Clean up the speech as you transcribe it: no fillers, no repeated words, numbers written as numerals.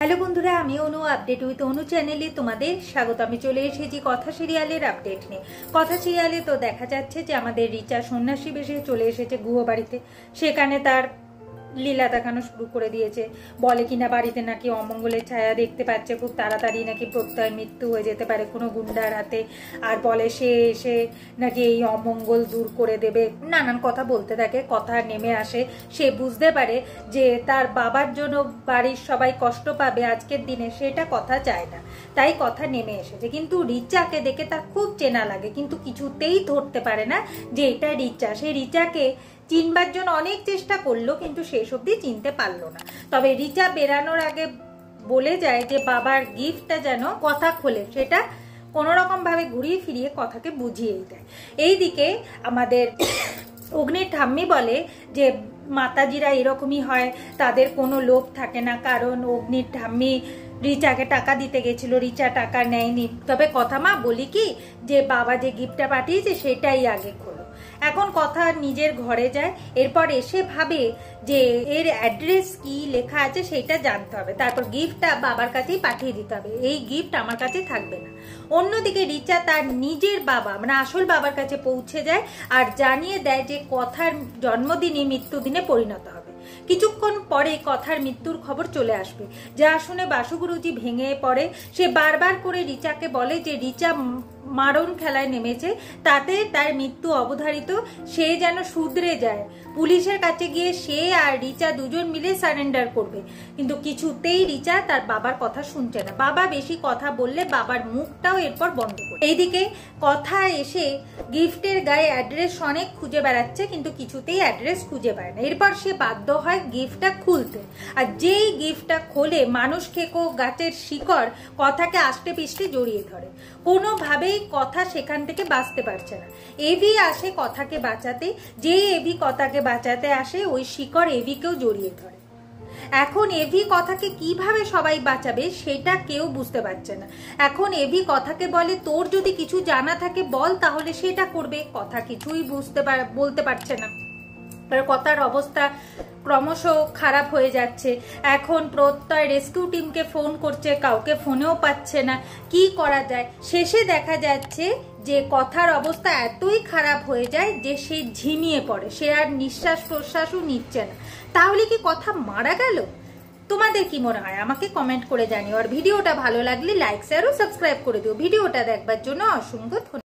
Hello বন্ধুরা, আমি অনু update with অনু চ্যানেলে তোমাদের স্বাগত। আমি চলে এসেছি কথা সিরিয়ালের আপডেট নিয়ে। কথা সিরিয়ালে তো দেখা যাচ্ছে যে আমাদের রিচা সন্ন্যাসী বেশে চলে এসেছে গুহবাড়িতে। সেখানে তার লীলা দেখানো শুরু করে দিয়েছে। বলে কিনা বাড়িতে নাকি অমঙ্গলের ছায়া দেখতে পাচ্ছে, খুব তাড়াতাড়ি নাকি প্রত্যয় মৃত্যু হয়ে যেতে পারে কোনো গুন্ডার হাতে। আর বলে সে এসে নাকি এই অমঙ্গল দূর করে দেবে, নানান কথা বলতে থাকে। কথা নেমে আসে, সে বুঝতে পারে যে তার বাবার জন্য বাড়ির সবাই কষ্ট পাবে আজকের দিনে, সেটা কথা চায় না, তাই কথা নেমে এসেছে। কিন্তু রিচাকে দেখে তার খুব চেনা লাগে, কিন্তু কিছুতেই ধরতে পারে না যে এটা রিচা। সে রিচাকে চিনবার জন্য অনেক চেষ্টা করলো, কিন্তু শেষ অবধি চিনতে পারলো না। তবে রিচা বেরানোর আগে বলে যায় যে বাবার গিফটটা যেন কথা খোলে, সেটা কোনো রকম ভাবে ঘুরিয়ে ফিরিয়ে কথাকে বুঝিয়েই দেয়। এইদিকে আমাদের অগ্নির ঠাম্মি বলে যে মাতাজিরা এরকমই হয়, তাদের কোনো লোভ থাকে না। কারণ অগ্নির ঠাম্মি রিচাকে টাকা দিতে গেছিল, রিচা টাকা নেয়নি। তবে কথা মা বলি কি, যে বাবা যে গিফটটা পাঠিয়েছে সেটাই আগে খোলো। এখন কথা নিজের ঘরে যায়, এরপর এসে ভাবে যে এর অ্যাড্রেস কি লেখা আছে সেটা জানতে হবে, তারপর গিফটটা বাবার কাছেই পাঠিয়ে দিতে হবে। এই গিফট আমার কাছে থাকবে না। অন্যদিকে রিচা তার নিজের বাবা মানে আসল বাবার কাছে পৌঁছে যায় আর জানিয়ে দেয় যে কথার জন্মদিনই মৃত্যুদিনে পরিণত হবে। কিছুক্ষণ পরে কথার মৃত্যুর খবর চলে আসবে, যা শুনে বাসুগুরুজি ভেঙে পড়ে। সে বারবার করে রিচাকে বলে যে রিচা মারণ খেলায় নেমেছে, তাতে তার মৃত্যু অবধারিত, সে যেন শুধরে যায়। পুলিশের কাছে গিয়ে সে আর রিচা দুজন মিলে সারেন্ডার করবে। কিন্তু কিছুতেই রিচা তার বাবার কথা শুনছে না। বাবা বেশি কথা বললে বাবার মুখটাও এরপর বন্ধ করে। এইদিকে কথা এসে গিফটের গায়ে অ্যাড্রেস অনেক খুঁজে বেড়াচ্ছে, কিন্তু কিছুতেই অ্যাড্রেস খুঁজে পায় না। এরপর সে বাধ্য হয় গিফটটা খুলতে। আর যেই গিফটটা খোলে, মানুষ খেকো গাছের শিকড় কথাকে আষ্টে পিষ্টে জড়িয়ে ধরে। কোনোভাবেই কথা সেখান থেকে বাঁচতে পারছে না। এভি আসে কথাকে বাঁচাতে, যে এভি কথাকে বাঁচাতে আসে ওই শিকড় এভিকেও জড়িয়ে ধরে। এখন এভি কথাকে কিভাবে সবাই বাঁচাবে সেটা কেউ বুঝতে পারছে না। এখন এভি কথাকে বলে তোর যদি কিছু জানা থাকে বল, তাহলে সেটা করবে। কথা কিছুই বলতে পারছে না। কথার অবস্থা ক্রমশ খারাপ হয়ে যাচ্ছে। এখন প্রত্যয় রেস্কিউ টিমকে ফোন করছে, কাউকে ফোনেও পাচ্ছে না। কি করা যায়? শেষে দেখা যাচ্ছে যে কথার অবস্থা এতই খারাপ হয়ে যায় যে সে ঝিমিয়ে পড়ে, সে আর নিঃশ্বাস প্রশ্বাসও নিচ্ছে না। তাহলে কি কথা মারা গেল? তোমাদের কি মনে হয় আমাকে কমেন্ট করে জানিও। আর ভিডিওটা ভালো লাগলে লাইক শেয়ার ও সাবস্ক্রাইব করে দিও। ভিডিওটা দেখবার জন্য অসংখ্য ধন্যবাদ।